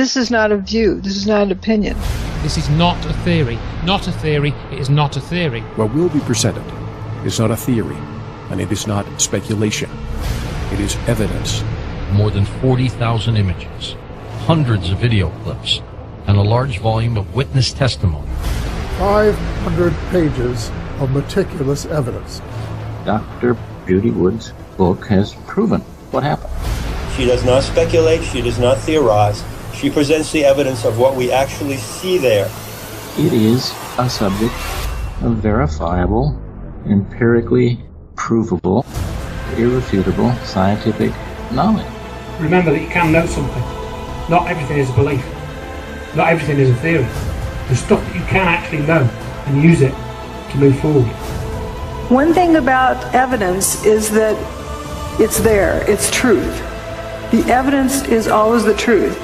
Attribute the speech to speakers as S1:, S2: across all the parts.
S1: This is not a view. This is not an opinion.
S2: This is not a theory. Not a theory. It is not a theory.
S3: What will be presented is not a theory, and it is not speculation. It is evidence.
S4: More than 40,000 images, hundreds of video clips, and a large volume of witness testimony.
S5: 500 pages of meticulous evidence.
S6: Dr. Judy Wood's book has proven what happened.
S7: She does not speculate. She does not theorize. She presents the evidence of what we actually see there.
S6: It is a subject of verifiable, empirically provable, irrefutable scientific knowledge.
S8: Remember that you can know something. Not everything is a belief. Not everything is a theory. There's stuff that you can actually know and use it to move forward.
S9: One thing about evidence is that it's there, it's truth. The evidence is always the truth.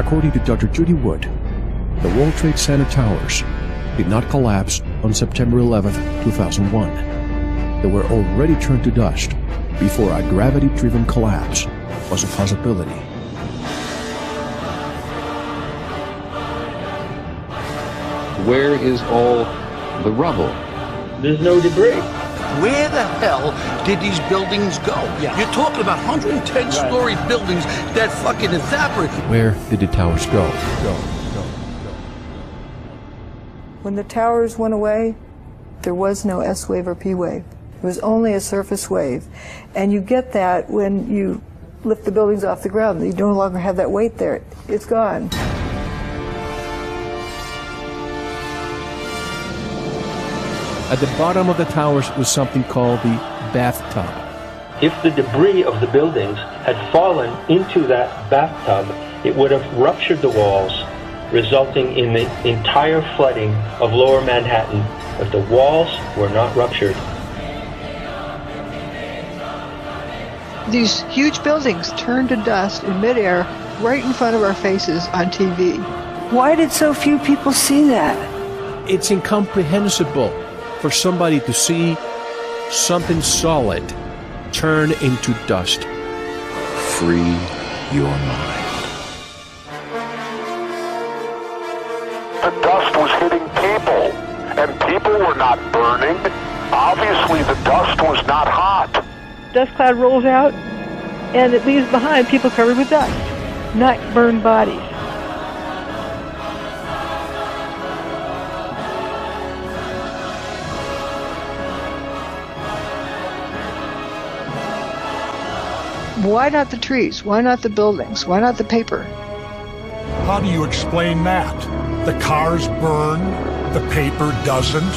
S3: According to Dr. Judy Wood, the World Trade Center towers did not collapse on September 11, 2001. They were already turned to dust before a gravity-driven collapse was a possibility.
S10: Where is all the rubble?
S7: There's no debris.
S11: Where the hell did these buildings go?
S10: Yeah.
S11: You're talking about 110-story buildings that fucking evaporate.
S3: Where did the towers go?
S9: When the towers went away, there was no S wave or P wave. It was only a surface wave. And you get that when you lift the buildings off the ground. You no longer have that weight there. It's gone.
S3: At the bottom of the towers was something called the bathtub.
S7: If the debris of the buildings had fallen into that bathtub, it would have ruptured the walls, resulting in the entire flooding of lower Manhattan, but the walls were not ruptured.
S1: These huge buildings turned to dust in midair right in front of our faces on TV.
S9: Why did so few people see that?
S3: It's incomprehensible for somebody to see something solid turn into dust.
S10: Free your mind.
S12: The dust was hitting people, and people were not burning. Obviously, the dust was not hot.
S9: Dust cloud rolls out, and it leaves behind people covered with dust, not burned bodies.
S1: Why not the trees? Why not the buildings? Why not the paper?
S5: How do you explain that? The cars burn, the paper doesn't.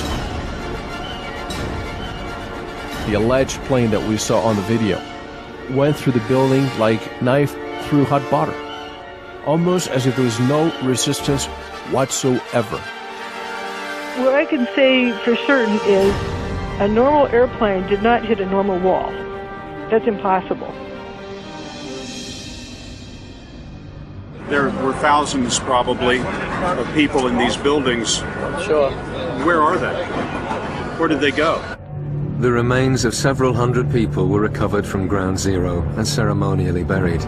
S3: The alleged plane that we saw on the video went through the building like knife through hot butter, almost as if there was no resistance whatsoever.
S9: What I can say for certain is a normal airplane did not hit a normal wall. That's impossible.
S13: There were thousands, probably, of people in these buildings.
S7: Sure.
S13: Where are they? Where did they go?
S14: The remains of several hundred people were recovered from Ground Zero and ceremonially buried.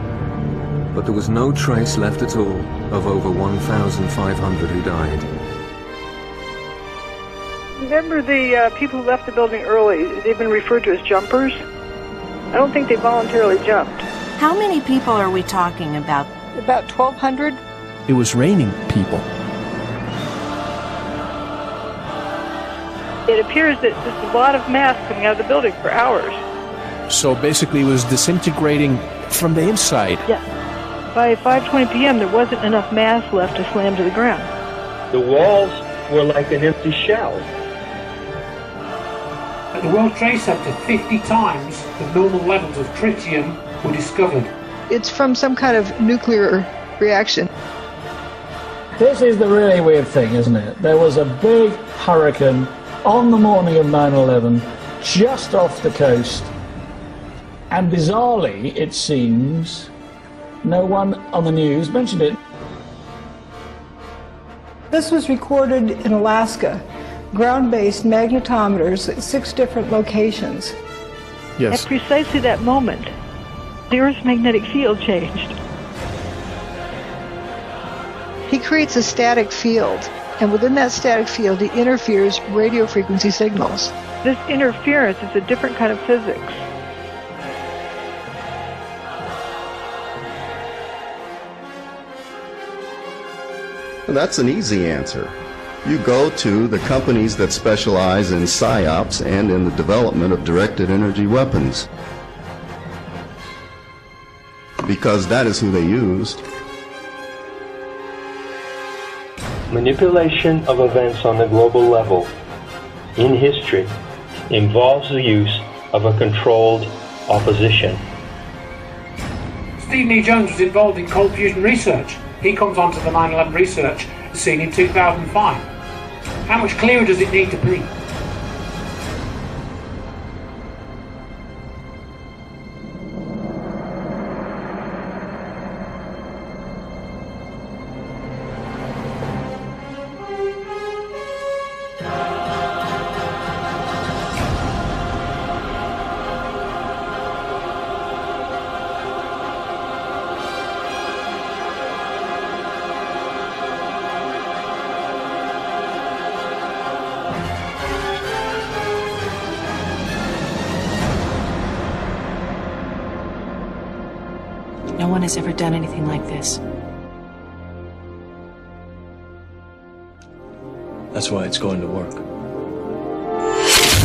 S14: But there was no trace left at all of over 1,500 who died.
S9: Remember the people who left the building early, they've been referred to as jumpers? I don't think they voluntarily jumped.
S15: How many people are we talking about?
S9: About 1,200.
S3: It was raining people.
S9: It appears that there's a lot of mass coming out of the building for hours.
S3: So basically it was disintegrating from the inside.
S9: Yeah. By 5:20 p.m. there wasn't enough mass left to slam to the ground.
S7: The walls were like an empty shell.
S8: At the World Trade Center, 50 times the normal levels of tritium were discovered.
S1: It's from some kind of nuclear reaction.
S16: This is the really weird thing, isn't it? There was a big hurricane on the morning of 9/11, just off the coast, and bizarrely, it seems, no one on the news mentioned it.
S9: This was recorded in Alaska, ground-based magnetometers at 6 different locations.
S3: Yes.
S9: At precisely that moment, the Earth's magnetic field changed.
S1: He creates a static field, and within that static field he interferes radio frequency signals.
S9: This interference is a different kind of physics.
S17: Well, that's an easy answer. You go to the companies that specialize in PSYOPs and in the development of directed energy weapons, because that is who they used.
S7: Manipulation of events on the global level in history involves the use of a controlled opposition.
S8: Stephen E. Jones was involved in cold fusion research. He comes onto the 9/11 research scene in 2005. How much clearer does it need to be?
S15: No one has ever done anything like this.
S3: That's why it's going to work.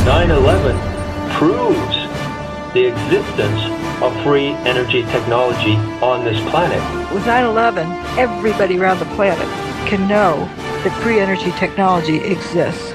S7: 9/11 proves the existence of free energy technology on this planet.
S9: With 9/11, everybody around the planet can know that free energy technology exists.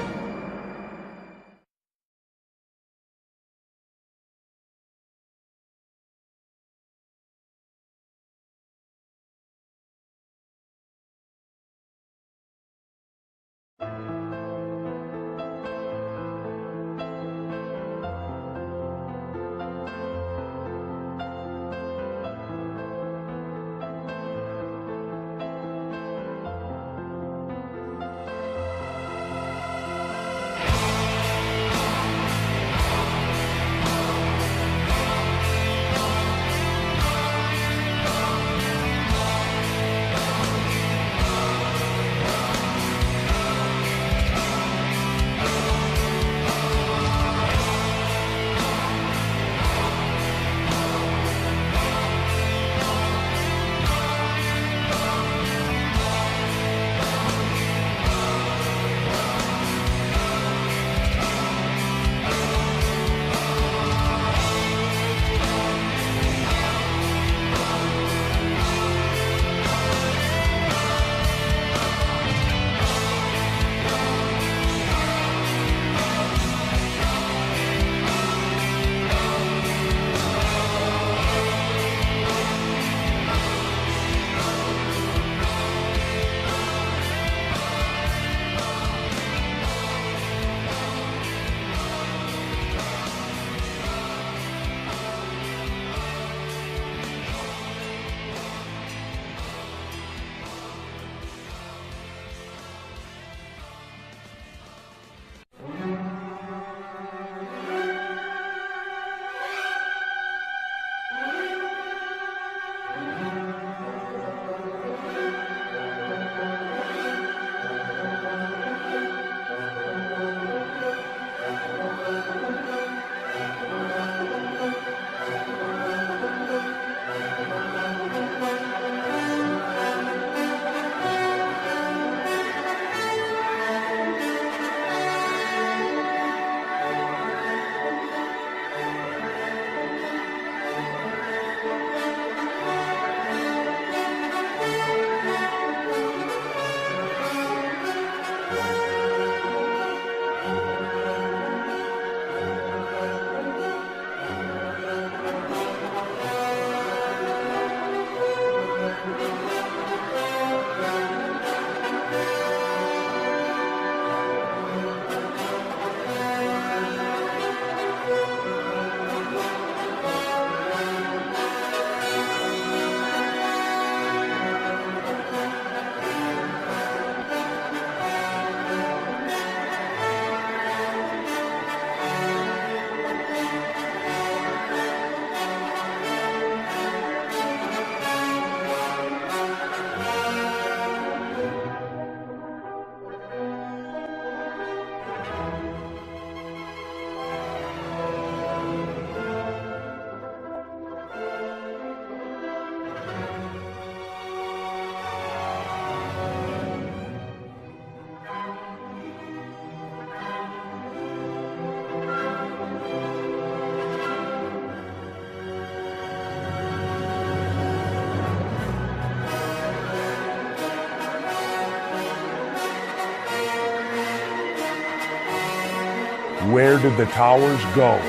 S5: Where did the towers go?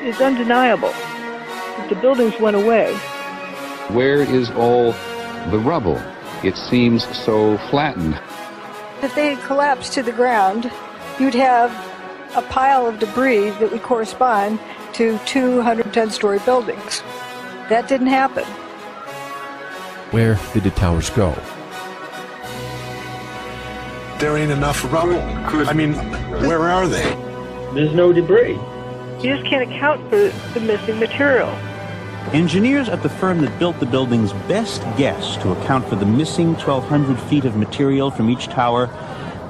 S9: It's undeniable that the buildings went away.
S10: Where is all the rubble? It seems so flattened.
S9: If they had collapsed to the ground, you'd have a pile of debris that would correspond to 210-story buildings. That didn't happen.
S3: Where did the towers go?
S5: There ain't enough rubble. I mean, where are they?
S7: There's no debris.
S9: You just can't account for the missing material.
S18: Engineers at the firm that built the building's best guess to account for the missing 1,200 feet of material from each tower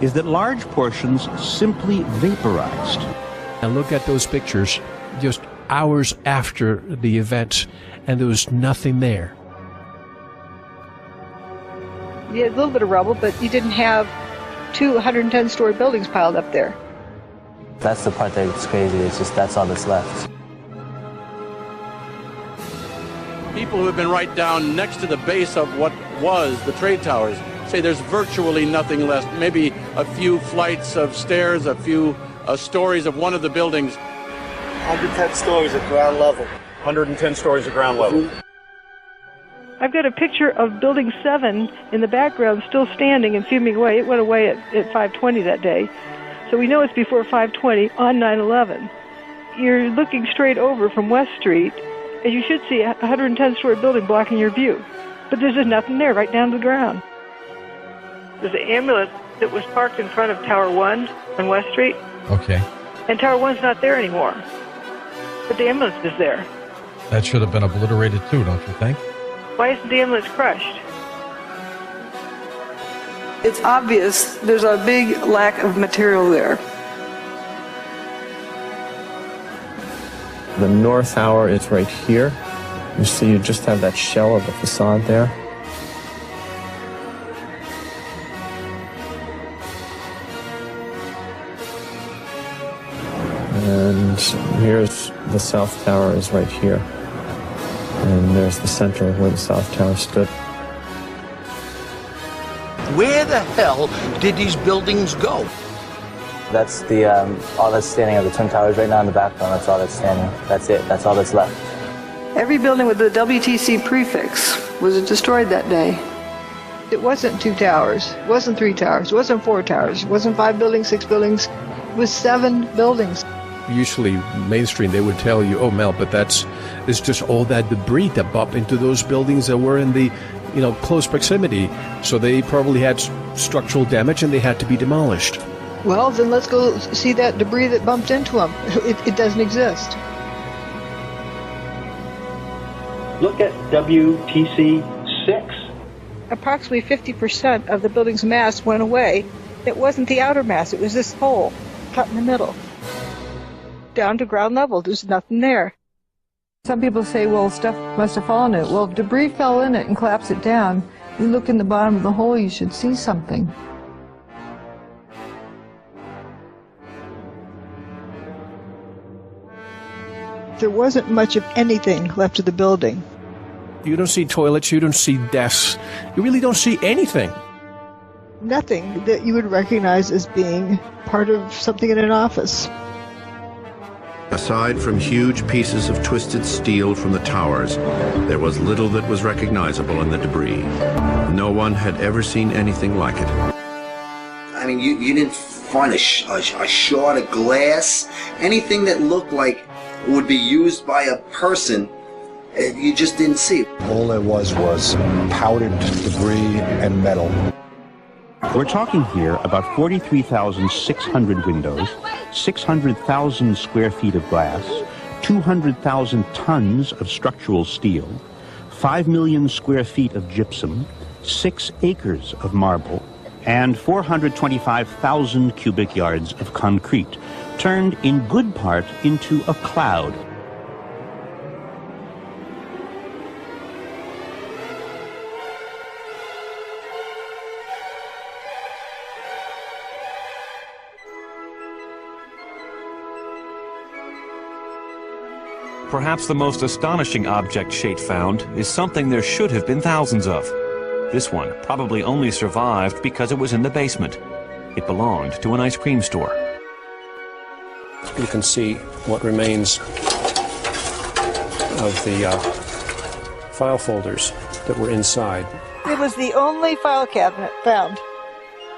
S18: is that large portions simply vaporized.
S3: And look at those pictures just hours after the event, and there was nothing there.
S9: You had a little bit of rubble, but you didn't have 210-story buildings piled up there.
S19: That's the part that's crazy. It's just that's all that's left.
S11: People who have been right down next to the base of what was the trade towers say there's virtually nothing left. Maybe a few flights of stairs, a few stories of one of the buildings.
S13: 110 stories at ground level. 110 stories at ground level.
S9: I've got a picture of Building 7 in the background still standing and fuming away. It went away at 5:20 that day. So we know it's before 5:20 on 9/11. You're looking straight over from West Street, and you should see a 110-story building blocking your view. But there's just nothing there, right down to the ground. There's an ambulance that was parked in front of Tower 1 on West Street.
S4: Okay.
S9: And Tower 1's not there anymore. But the ambulance is there.
S4: That should have been obliterated too, don't you think?
S9: Why isn't the ambulance crushed? It's obvious there's a big lack of material there.
S20: The north tower is right here. You see, you just have that shell of the facade there. And here's the south tower is right here. And there's the center of where the south tower stood.
S11: Where the hell did these buildings go?
S19: That's the all that's standing of the Twin Towers right now in the background. That's all that's standing. That's it. That's all that's left.
S9: Every building with the WTC prefix was destroyed that day. It wasn't 2 towers. It wasn't 3 towers. It wasn't 4 towers. It wasn't 5 buildings, 6 buildings. It was 7 buildings.
S3: Usually mainstream they would tell you, oh Mel, but it's just all that debris that bumped into those buildings that were in the close proximity, so they probably had structural damage and they had to be demolished.
S1: Well, then let's go see that debris that bumped into them. It doesn't exist.
S7: Look at WTC 6.
S1: Approximately 50% of the building's mass went away. It wasn't the outer mass, it was this hole cut in the middle. Down to ground level, there's nothing there. Some people say, well, stuff must have fallen in it. Well, if debris fell in it and collapsed it down, you look in the bottom of the hole, you should see something. There wasn't much of anything left of the building.
S3: You don't see toilets, you don't see desks, you really don't see anything.
S1: Nothing that you would recognize as being part of something in an office.
S21: Aside from huge pieces of twisted steel from the towers, there was little that was recognizable in the debris. No one had ever seen anything like it.
S22: I mean, you didn't find a shard of glass, anything that looked like would be used by a person. You just didn't see it.
S23: All there was powdered debris and metal.
S18: We're talking here about 43,600 windows, 600,000 square feet of glass, 200,000 tons of structural steel, 5 million square feet of gypsum, 6 acres of marble, and 425,000 cubic yards of concrete, turned in good part into a cloud.
S24: Perhaps the most astonishing object Shate found is something there should have been thousands of. This one probably only survived because it was in the basement. It belonged to an ice cream store.
S3: you can see what remains of the file folders that were inside.
S1: It was the only file cabinet found.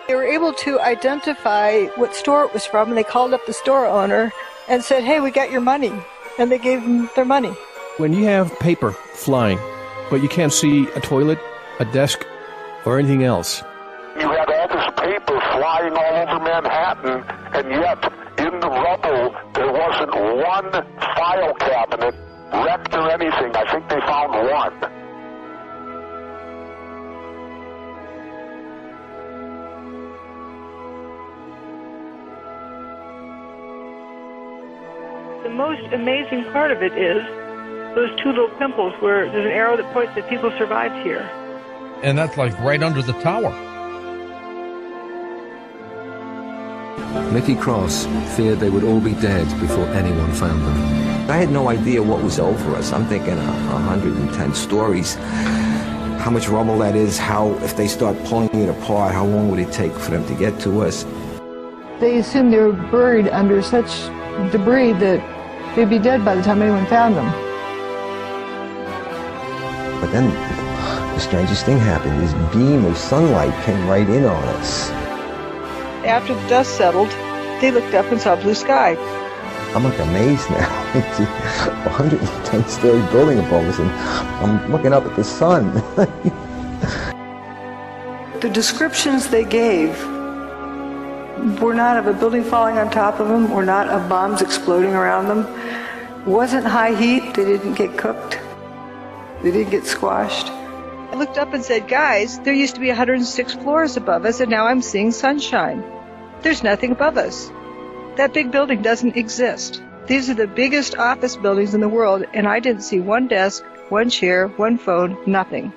S1: They were able to identify what store it was from, and they called up the store owner and said, "Hey, we got your money." And they gave them their money.
S3: When you have paper flying, but you can't see a toilet, a desk, or anything else.
S2: You had all this paper flying all over Manhattan, and yet in the rubble there wasn't one file cabinet wrecked or anything. I think they found one.
S1: The most amazing part of it is those two little pimples where there's an arrow that points that people survived here.
S4: And that's like right under the tower.
S6: Mickey Cross feared they would all be dead before anyone found them.
S12: I had no idea what was over us. I'm thinking 110 stories. How much rubble that is, how, if they start pulling it apart, how long would it take for them to get to us?
S9: They assumed they were buried under such debris that they'd be dead by the time anyone found them.
S12: But then the strangest thing happened. This beam of sunlight came right in on us.
S1: After the dust settled, they looked up and saw blue sky.
S12: I'm like amazed now. It's a 110-story building above us, and I'm looking up at the sun.
S9: The descriptions they gave were not of a building falling on top of them, were not of bombs exploding around them. It wasn't high heat. They didn't get cooked. They didn't get squashed.
S1: I looked up and said, "Guys, there used to be 106 floors above us, and now I'm seeing sunshine. There's nothing above us. That big building doesn't exist. These are the biggest office buildings in the world, and I didn't see one desk, one chair, one phone, nothing."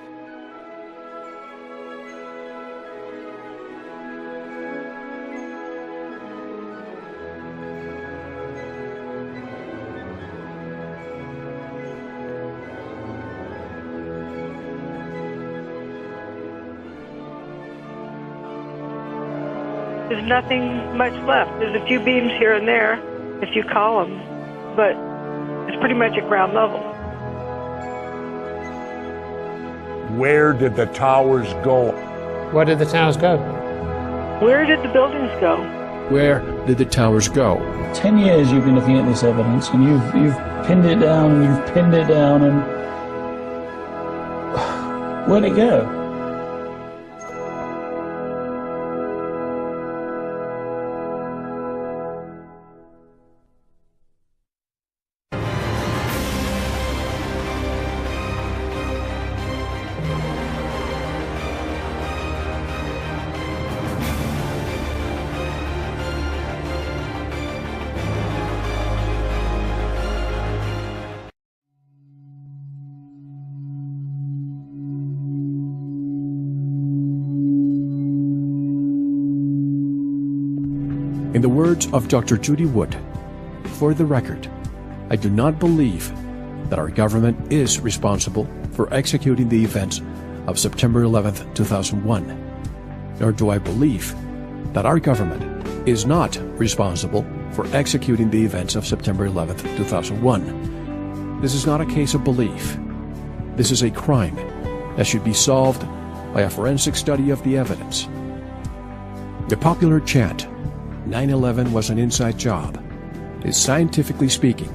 S1: There's nothing much left. There's a few beams here and there, if you call them, but it's pretty much at ground level.
S5: Where did the towers go?
S8: Where did the towers go?
S1: Where did the buildings go?
S3: Where did the towers go?
S16: 10 years you've been looking at this evidence, and you've pinned it down, and you've pinned it down, and where'd it go?
S3: In the words of Dr. Judy Wood, "For the record, I do not believe that our government is responsible for executing the events of September 11th, 2001, nor do I believe that our government is not responsible for executing the events of September 11th, 2001. This is not a case of belief. This is a crime that should be solved by a forensic study of the evidence." The popular chant, "9/11 was an inside job," is scientifically speaking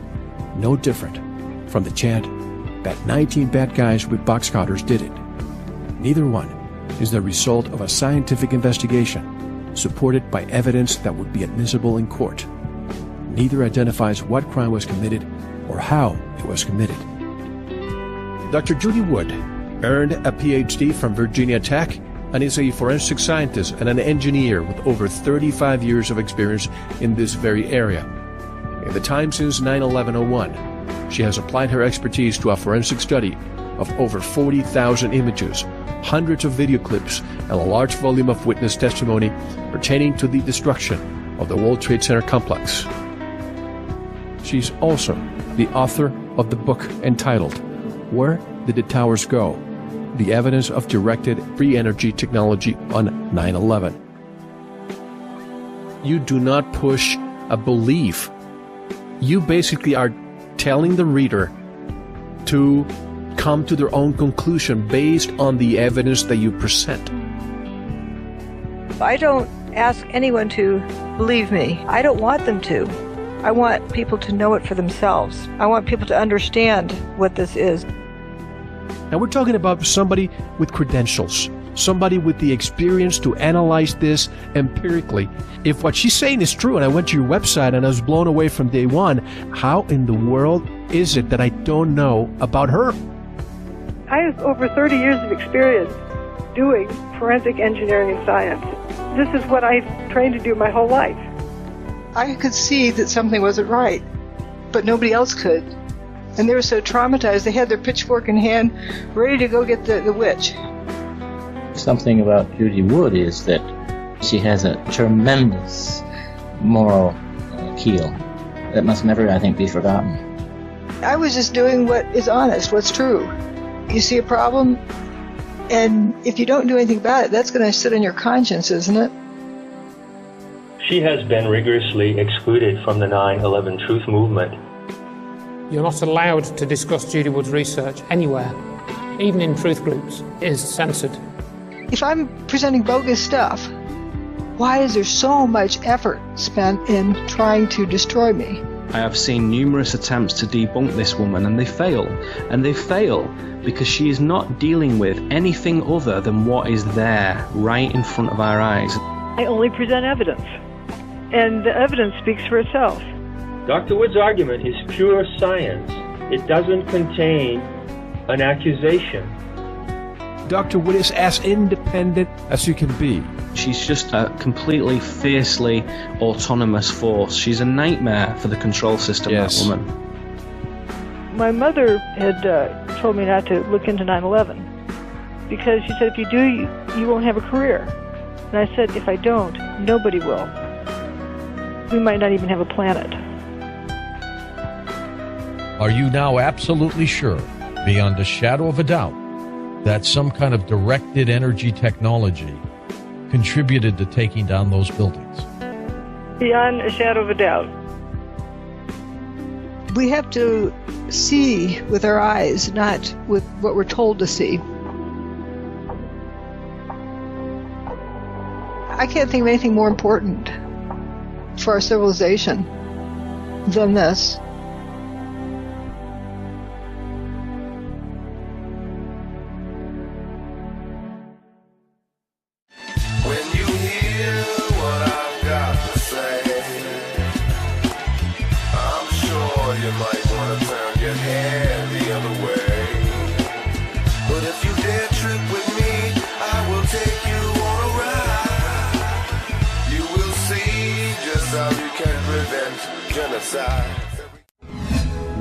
S3: no different from the chant that 19 bad guys with box cutters did it. Neither one is the result of a scientific investigation supported by evidence that would be admissible in court. Neither identifies what crime was committed or how it was committed. Dr. Judy Wood earned a PhD from Virginia Tech and is a forensic scientist and an engineer with over 35 years of experience in this very area. In the time since 9/11/01, she has applied her expertise to a forensic study of over 40,000 images, hundreds of video clips, and a large volume of witness testimony pertaining to the destruction of the World Trade Center complex. She's also the author of the book entitled "Where Did the Towers Go? The Evidence of Directed Free Energy Technology on 9/11. You do not push a belief You basically are telling the reader to come to their own conclusion based on the evidence that you present.
S1: I don't ask anyone to believe me. I don't want them to. I want people to know it for themselves. I want people to understand what this is.
S3: Now we're talking about somebody with credentials, somebody with the experience to analyze this empirically. If what she's saying is true, and I went to your website and I was blown away from day one, how in the world is it that I don't know about her?
S10: I have over 30 years of experience doing forensic engineering and science. This is what I've trained to do my whole life.
S1: I could see that something wasn't right, but nobody else could. And they were so traumatized, they had their pitchfork in hand, ready to go get the witch.
S14: Something about Judy Wood is that she has a tremendous moral keel that must never, I think, be forgotten.
S1: I was just doing what is honest, what's true. You see a problem, and if you don't do anything about it, that's going to sit on your conscience, isn't it?
S7: She has been rigorously excluded from the 9/11 Truth Movement.
S8: You're not allowed to discuss Judy Wood's research anywhere, even in truth groups. It is censored.
S1: If I'm presenting bogus stuff, why is there so much effort spent in trying to destroy me?
S15: I have seen numerous attempts to debunk this woman, and they fail. And they fail because she is not dealing with anything other than what is there, right in front of our eyes.
S10: I only present evidence, and the evidence speaks for itself.
S7: Dr. Wood's argument is pure science. It doesn't contain an accusation.
S3: Dr. Wood is as independent as you can be.
S15: She's just a completely fiercely autonomous force. She's a nightmare for the control system, yes. That woman.
S10: My mother had told me not to look into 9/11 because she said if you do, you won't have a career. And I said, if I don't, nobody will. We might not even have a planet.
S4: Are you now absolutely sure, beyond a shadow of a doubt, that some kind of directed energy technology contributed to taking down those buildings?
S10: Beyond a shadow of a doubt.
S1: We have to see with our eyes, not with what we're told to see. I can't think of anything more important for our civilization than this.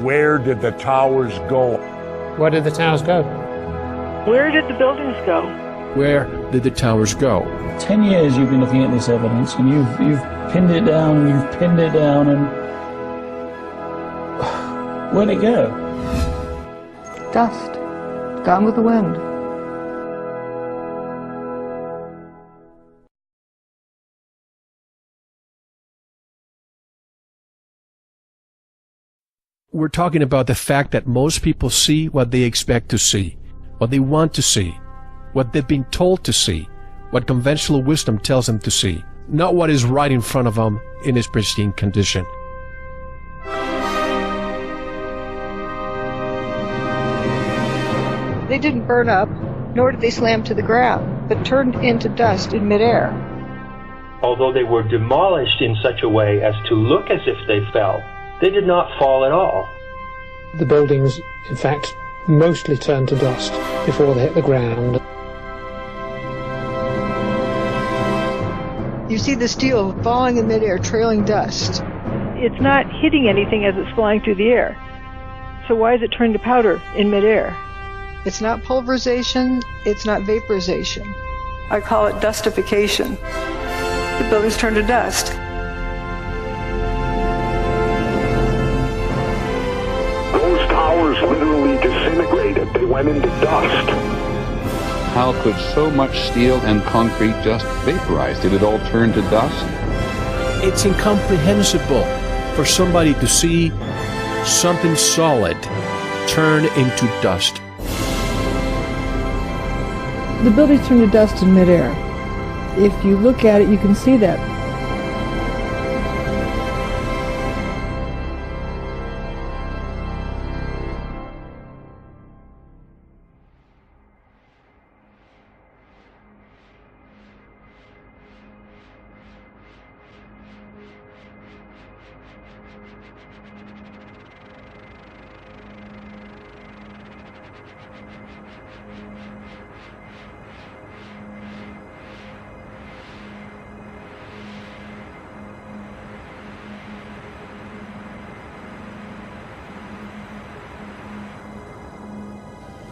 S5: Where did the towers go?
S8: Where did the towers go?
S10: Where did the buildings go?
S3: Where did the towers go?
S16: 10 years you've been looking at this evidence, and you've pinned it down, and you've pinned it down, and where'd it go?
S9: Dust. Gone with the wind.
S3: We're talking about the fact that most people see what they expect to see, what they want to see, what they've been told to see, what conventional wisdom tells them to see, not what is right in front of them in its pristine condition.
S1: They didn't burn up, nor did they slam to the ground, but turned into dust in midair.
S7: Although they were demolished in such a way as to look as if they fell, they did not fall at all.
S8: The buildings, in fact, mostly turned to dust before they hit the ground.
S1: You see the steel falling in midair, trailing dust.
S10: It's not hitting anything as it's flying through the air. So why is it turning to powder in midair?
S1: It's not pulverization, it's not vaporization. I call it dustification. The buildings turn to dust.
S2: Those towers literally disintegrated. They went into dust.
S17: How could so much steel and concrete just vaporize? Did it all turn to dust?
S3: It's incomprehensible. for somebody to see something solid turn into dust.
S9: The building turned to dust in midair. If you look at it, you can see that.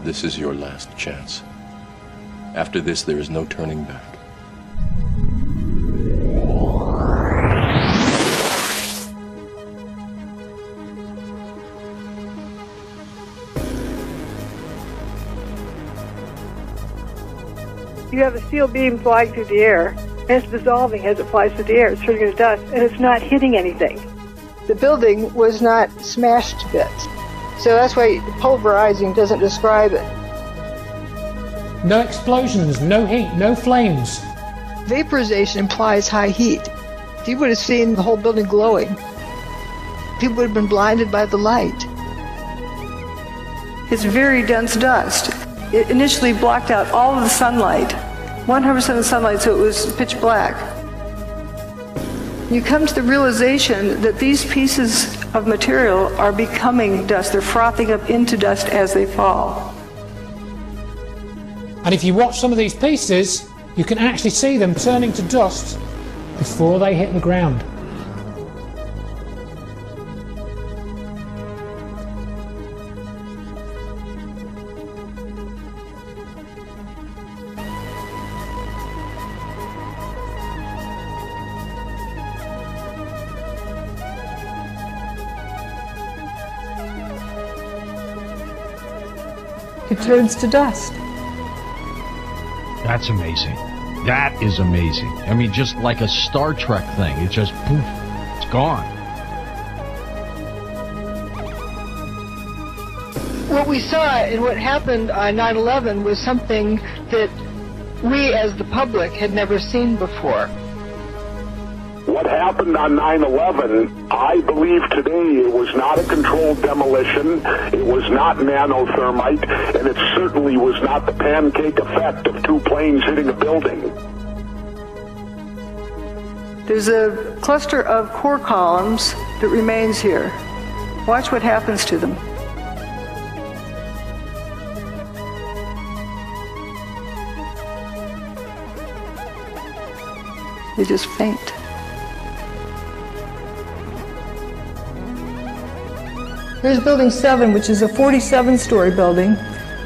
S11: This is your last chance. After this, there is no turning back.
S10: You have a steel beam flying through the air, and it's dissolving as it flies through the air. It's turning into dust, and it's not hitting anything.
S1: The building was not smashed to bits. So that's why pulverizing doesn't describe it.
S16: No explosions, no heat, no flames.
S1: Vaporization implies high heat. You would have seen the whole building glowing. People would have been blinded by the light.
S9: It's very dense dust. It initially blocked out all of the sunlight, 100% of the sunlight, so it was pitch black. You come to the realization that these pieces of material are becoming dust. They're frothing up into dust as they fall.
S16: And if you watch some of these pieces, you can actually see them turning to dust before they hit the ground.
S9: It turns to dust.
S4: That's amazing. That is amazing. I mean, just like a Star Trek thing. It just, poof, it's gone.
S1: What we saw and what happened on 9/11 was something that we as the public had never seen before.
S2: What happened on 9/11, I believe today it was not a controlled demolition, it was not nanothermite, and it certainly was not the pancake effect of two planes hitting a building.
S9: There's a cluster of core columns that remains here. Watch what happens to them. They just faint. Here's Building 7, which is a 47-story building.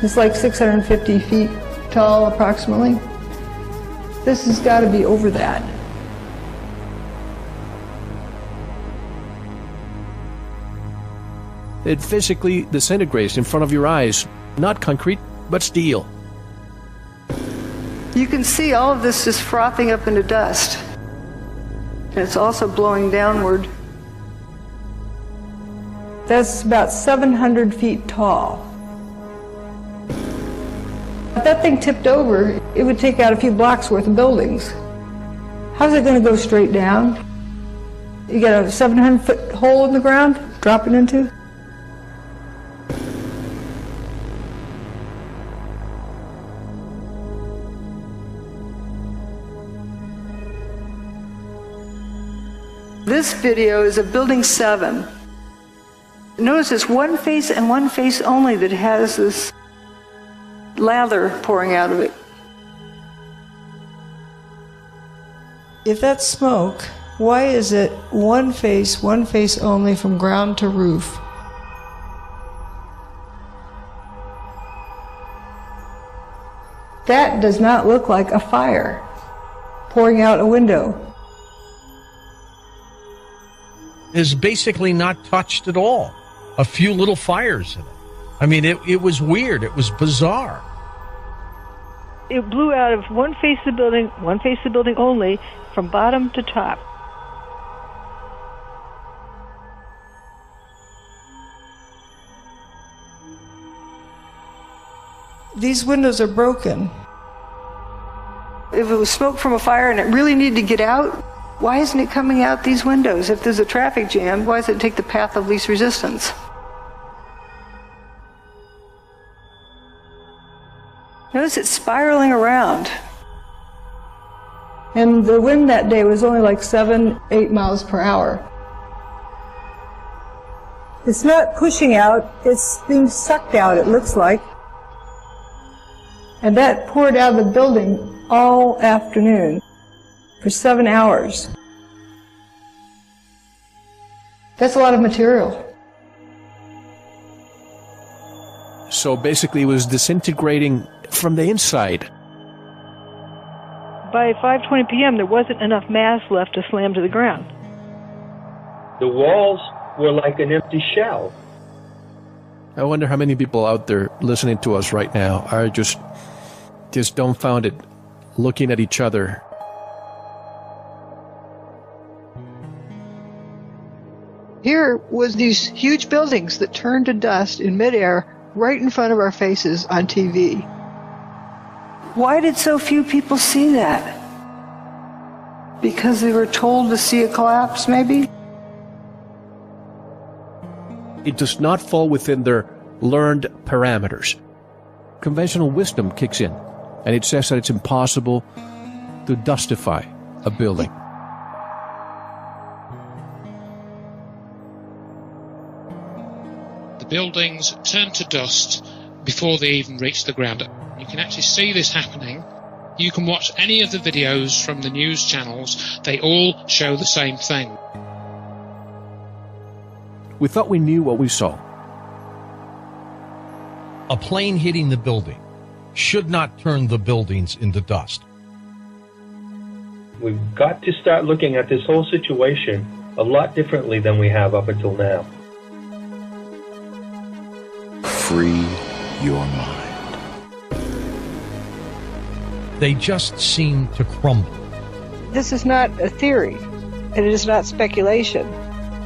S9: It's like 650 feet tall, approximately. This has got to be over that.
S3: It physically disintegrates in front of your eyes. Not concrete, but steel.
S9: You can see all of this just frothing up into dust. And it's also blowing downward. That's about 700 feet tall. If that thing tipped over, it would take out a few blocks worth of buildings. How's it going to go straight down? You got a 700-foot hole in the ground, dropping into? This video is of Building 7. Notice it's one face and one face only that has this lather pouring out of it. If that's smoke, why is it one face only from ground to roof? That does not look like a fire pouring out a window.
S4: Is basically not touched at all. A few little fires in it. I mean, it was weird. It was bizarre.
S10: It blew out of one face of the building only, from bottom to top.
S9: These windows are broken. If it was smoke from a fire and it really needed to get out, why isn't it coming out these windows? If there's a traffic jam, why does it take the path of least resistance? Notice it's spiraling around. And the wind that day was only like 7-8 miles per hour. It's not pushing out, it's being sucked out, it looks like. And that poured out of the building all afternoon for 7 hours. That's a lot of material.
S3: So basically it was disintegrating from the inside.
S10: By 5:20 p.m., there wasn't enough mass left to slam to the ground.
S7: The walls were like an empty shell.
S3: I wonder how many people out there listening to us right now are just dumbfounded, looking at each other.
S1: Here was these huge buildings that turned to dust in midair right in front of our faces on TV.
S9: Why did so few people see that? Because they were told to see a collapse, maybe?
S3: It does not fall within their learned parameters. Conventional wisdom kicks in, and it says that it's impossible to dustify a building.
S13: The buildings turned to dust before they even reached the ground. You can actually see this happening. You can watch any of the videos from the news channels. They all show the same thing.
S3: We thought we knew what we saw.
S4: A plane hitting the building should not turn the buildings into dust.
S7: We've got to start looking at this whole situation a lot differently than we have up until now.
S11: Free your mind.
S4: They just seem to crumble.
S1: This is not a theory, and it is not speculation.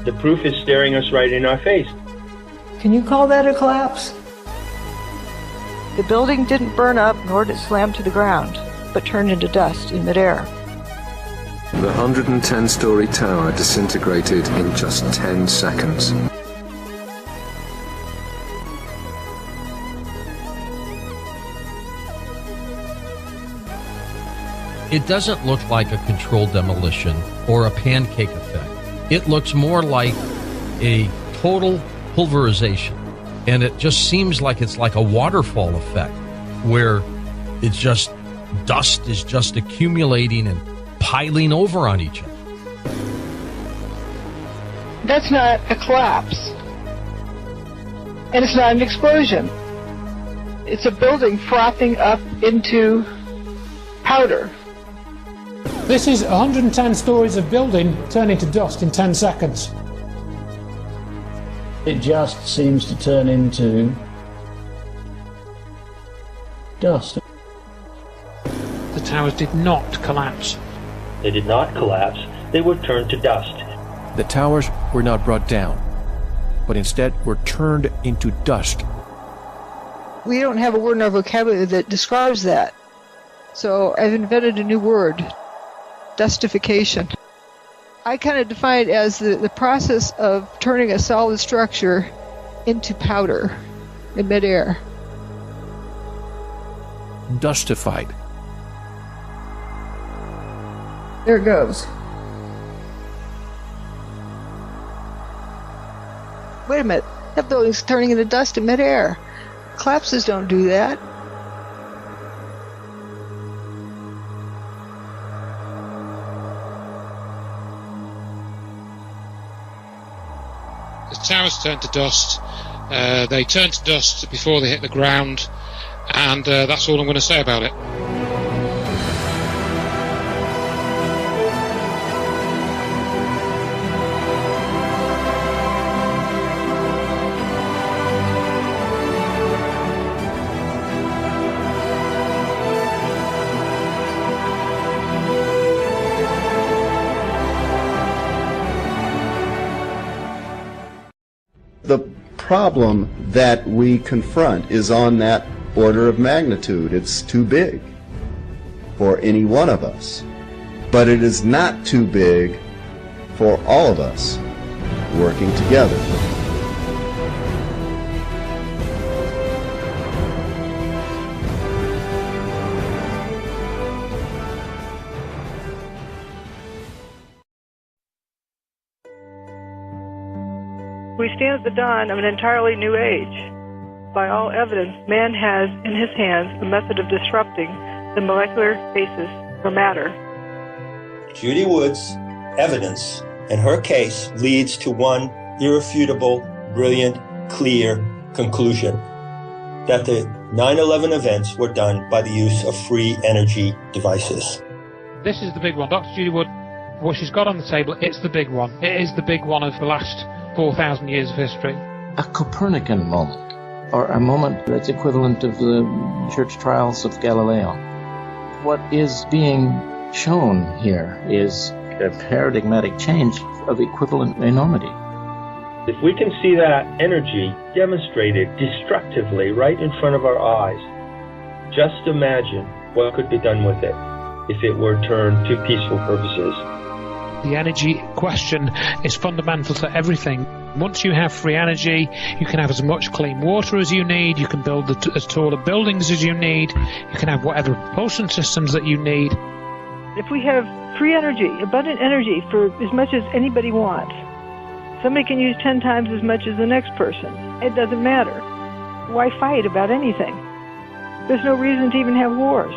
S7: The proof is staring us right in our face.
S9: Can you call that a collapse?
S1: The building didn't burn up, nor did it slam to the ground, but turned into dust in midair.
S6: The 110-story tower disintegrated in just 10 seconds.
S4: It doesn't look like a controlled demolition or a pancake effect. It looks more like a total pulverization. And it just seems like it's like a waterfall effect, where it's just dust is just accumulating and piling over on each other.
S1: That's not a collapse. And it's not an explosion. It's a building frothing up into powder.
S16: This is 110 stories of building turning to dust in 10 seconds. It just seems to turn into dust.
S13: The towers did not collapse.
S7: They did not collapse. They were turned to dust.
S3: The towers were not brought down, but instead were turned into dust.
S1: We don't have a word in our vocabulary that describes that. So I've invented a new word, dustification. I kind of define it as the process of turning a solid structure into powder in midair.
S3: Dustified.
S9: There it goes.
S1: Wait a minute, that building's turning into dust in midair. Collapses don't do that.
S13: The towers turned to dust. They turned to dust before they hit the ground, and that's all I'm going to say about it.
S19: The problem that we confront is on that order of magnitude. It's too big for any one of us. But it is not too big for all of us working together.
S10: We stand at the dawn of an entirely new age. By all evidence, man has in his hands a method of disrupting the molecular basis for matter.
S20: Judy Wood's evidence in her case leads to one irrefutable, brilliant, clear conclusion: that the 9/11 events were done by the use of free energy devices.
S13: This is the big one. Dr. Judy Wood, what she's got on the table, it's the big one. It is the big one of the last 4,000 years of history.
S14: A Copernican moment, or a moment that's equivalent of the church trials of Galileo. What is being shown here is a paradigmatic change of equivalent enormity.
S7: If we can see that energy demonstrated destructively right in front of our eyes, just imagine what could be done with it if it were turned to peaceful purposes.
S13: The energy question is fundamental to everything. Once you have free energy, you can have as much clean water as you need, you can build as taller buildings as you need, you can have whatever propulsion systems that you need.
S10: If we have free energy, abundant energy for as much as anybody wants, somebody can use 10 times as much as the next person. It doesn't matter. Why fight about anything? There's no reason to even have wars,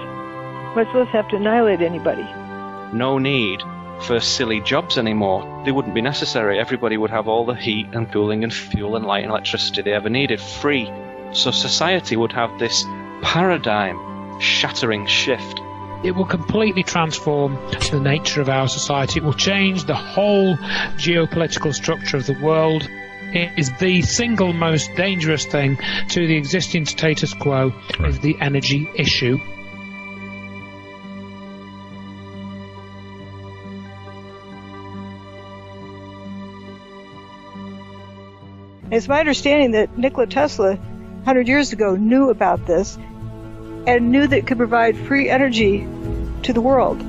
S10: much less have to annihilate anybody.
S15: No need for silly jobs anymore. They wouldn't be necessary. Everybody would have all the heat and cooling and fuel and light and electricity they ever needed free. So society would have this paradigm-shattering shift.
S13: It will completely transform the nature of our society. It will change the whole geopolitical structure of the world. It is the single most dangerous thing to the existing status quo, is the energy issue.
S1: It's my understanding that Nikola Tesla, 100 years ago, knew about this and knew that it could provide free energy to the world.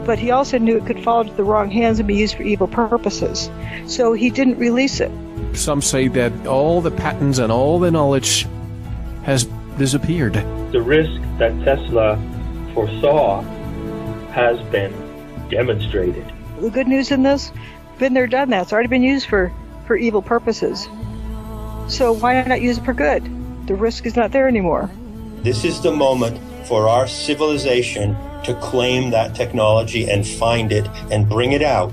S1: But he also knew it could fall into the wrong hands and be used for evil purposes. So he didn't release it.
S3: Some say that all the patents and all the knowledge has disappeared.
S7: The risk that Tesla foresaw has been demonstrated.
S1: The good news in this, been there, done that. It's already been used for evil purposes. So why not use it for good? The risk is not there anymore.
S20: This is the moment for our civilization to claim that technology and find it and bring it out.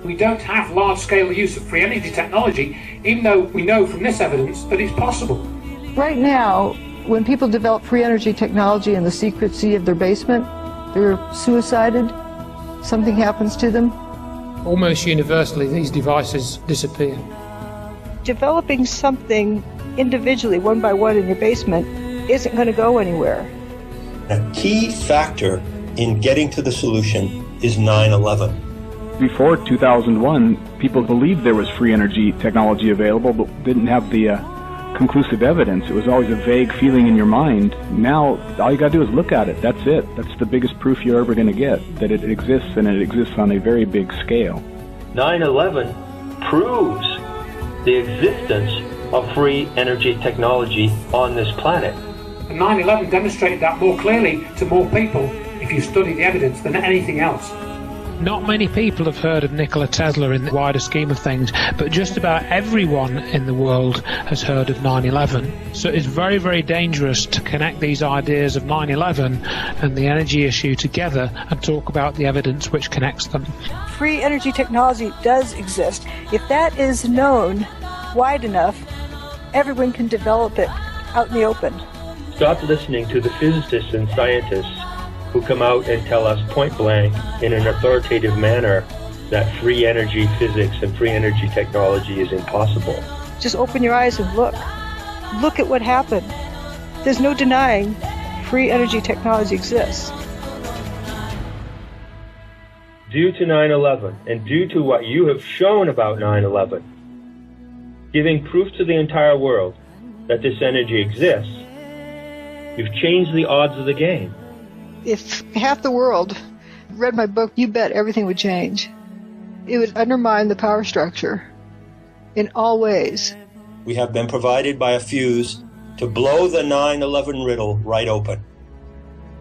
S8: We don't have large-scale use of free energy technology, even though we know from this evidence that it's possible.
S9: Right now, when people develop free energy technology in the secrecy of their basement, they're suicided, something happens to them.
S8: Almost universally, these devices disappear.
S1: Developing something individually, one by one in your basement, isn't going to go anywhere.
S20: A key factor in getting to the solution is 9/11.
S21: Before 2001, people believed there was free energy technology available, but didn't have the conclusive evidence. It was always a vague feeling in your mind. Now, all you got to do is look at it. That's it. That's the biggest proof you're ever going to get, that it exists, and it exists on a very big scale.
S7: 9/11 proves the existence of free energy technology on this planet.
S8: And 9/11 demonstrated that more clearly to more people, if you study the evidence, than anything else.
S13: Not many people have heard of Nikola Tesla in the wider scheme of things, but just about everyone in the world has heard of 9/11. So it's very, very dangerous to connect these ideas of 9/11 and the energy issue together and talk about the evidence which connects them.
S1: Free energy technology does exist. If that is known wide enough, everyone can develop it out in the open.
S7: Stop listening to the physicists and scientists who come out and tell us point blank in an authoritative manner that free energy physics and free energy technology is impossible.
S1: Just open your eyes and look. Look at what happened. There's no denying free energy technology exists.
S7: Due to 9/11 and due to what you have shown about 9/11, giving proof to the entire world that this energy exists, You've changed the odds of the game.
S9: If half the world read my book, you bet everything would change. It would undermine the power structure in all ways.
S20: We have been provided by a fuse to blow the 9/11 riddle right open,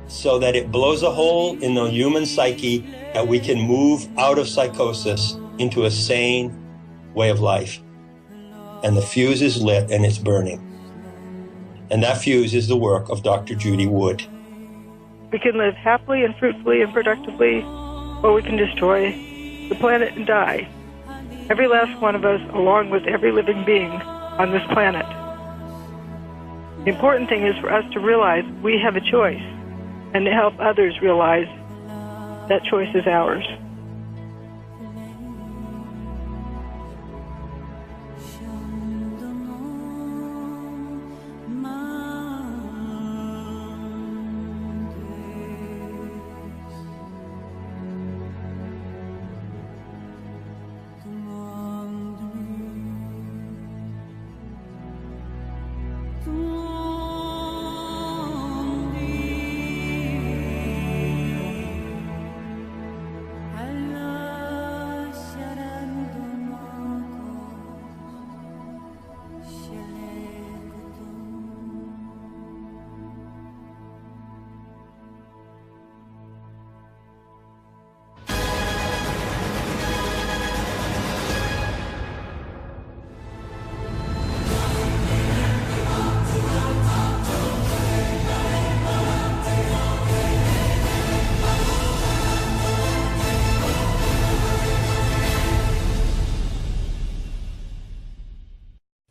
S20: so that it blows a hole in the human psyche that we can move out of psychosis into a sane way of life. And the fuse is lit and it's burning. And that fuse is the work of Dr. Judy Wood.
S10: We can live happily and fruitfully and productively, or we can destroy the planet and die. Every last one of us, along with every living being on this planet. The important thing is for us to realize we have a choice, and to help others realize that choice is ours.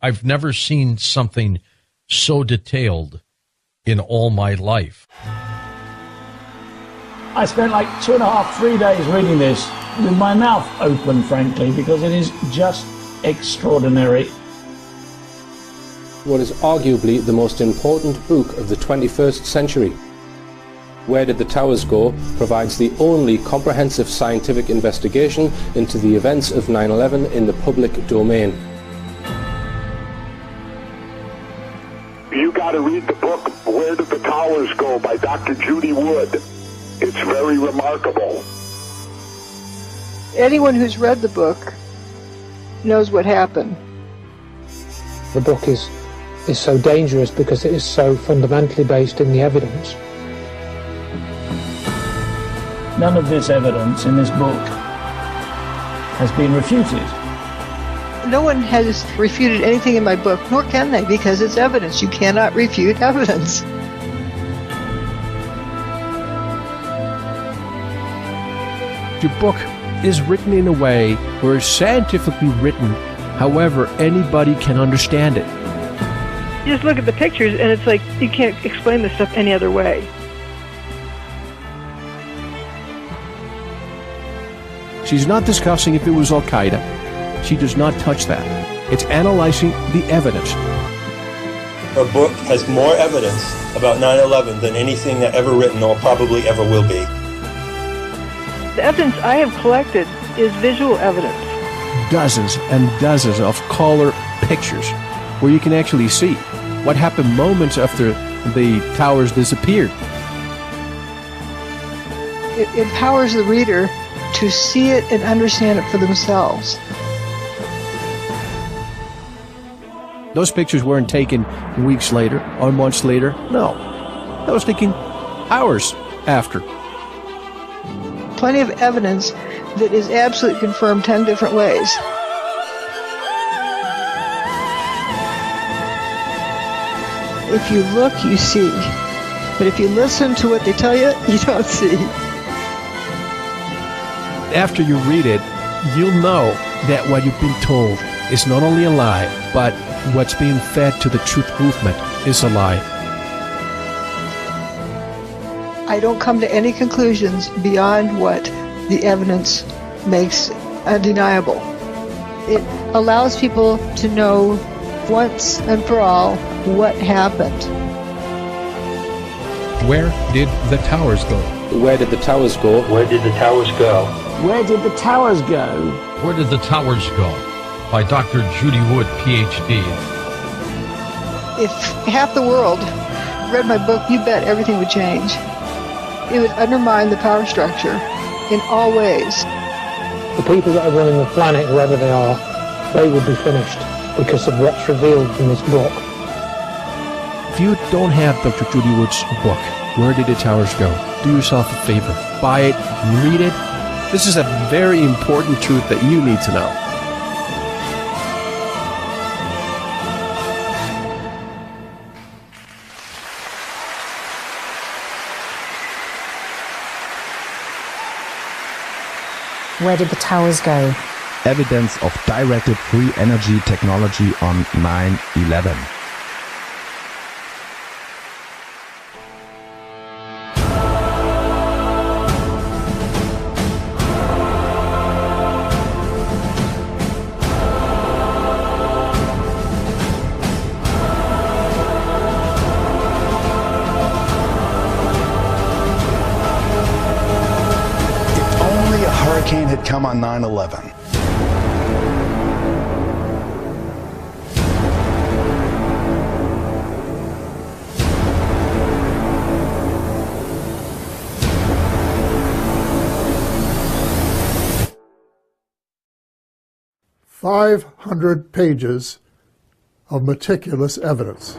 S4: I've never seen something so detailed in all my life.
S16: I spent like 2.5, 3 days reading this with my mouth open, frankly, because it is just extraordinary.
S18: What is arguably the most important book of the 21st century. Where Did the Towers Go? Provides the only comprehensive scientific investigation into the events of 9/11 in the public domain.
S2: You got to read the book, Where Did the Towers Go? By Dr. Judy Wood. It's very remarkable.
S9: Anyone who's read the book knows what happened.
S13: The book is so dangerous because it is so fundamentally based in the evidence.
S16: None of this evidence in this book has been refuted.
S9: No one has refuted anything in my book, nor can they, because it's evidence. You cannot refute evidence.
S3: Your book is written in a way where it's scientifically written, however anybody can understand it.
S10: You just look at the pictures and it's like you can't explain this stuff any other way.
S3: She's not discussing if it was Al-Qaeda. She does not touch that. It's analyzing the evidence.
S20: Her book has more evidence about 9/11 than anything that ever written or probably ever will be.
S10: The evidence I have collected is visual evidence.
S3: Dozens and dozens of color pictures where you can actually see what happened moments after the towers disappeared.
S9: It empowers the reader to see it and understand it for themselves.
S3: Those pictures weren't taken weeks later or months later. No, that was taken hours after.
S9: Plenty of evidence that is absolutely confirmed 10 different ways. If you look, you see. But if you listen to what they tell you, you don't see.
S3: After you read it, you'll know that what you've been told is not only a lie, but what's being fed to the truth movement is a lie.
S9: I don't come to any conclusions beyond what the evidence makes undeniable. It allows people to know once and for all what happened.
S18: Where did the towers go? Where did the towers go?
S7: Where did the towers go?
S16: Where did the towers go?
S4: Where Did the Towers Go? By Dr. Judy Wood, Ph.D.
S9: If half the world read my book, you bet everything would change. It would undermine the power structure in all ways.
S8: The people that are running the planet, whoever they are, they would be finished because of what's revealed in this book.
S3: If you don't have Dr. Judy Wood's book, Where Did the Towers Go?, do yourself a favor. Buy it, read it. This is a very important truth that you need to know.
S12: Where did the towers go?
S22: Evidence of directed free energy technology on 9/11.
S5: Hurricane had come on 9/11.
S23: "500 pages of meticulous evidence.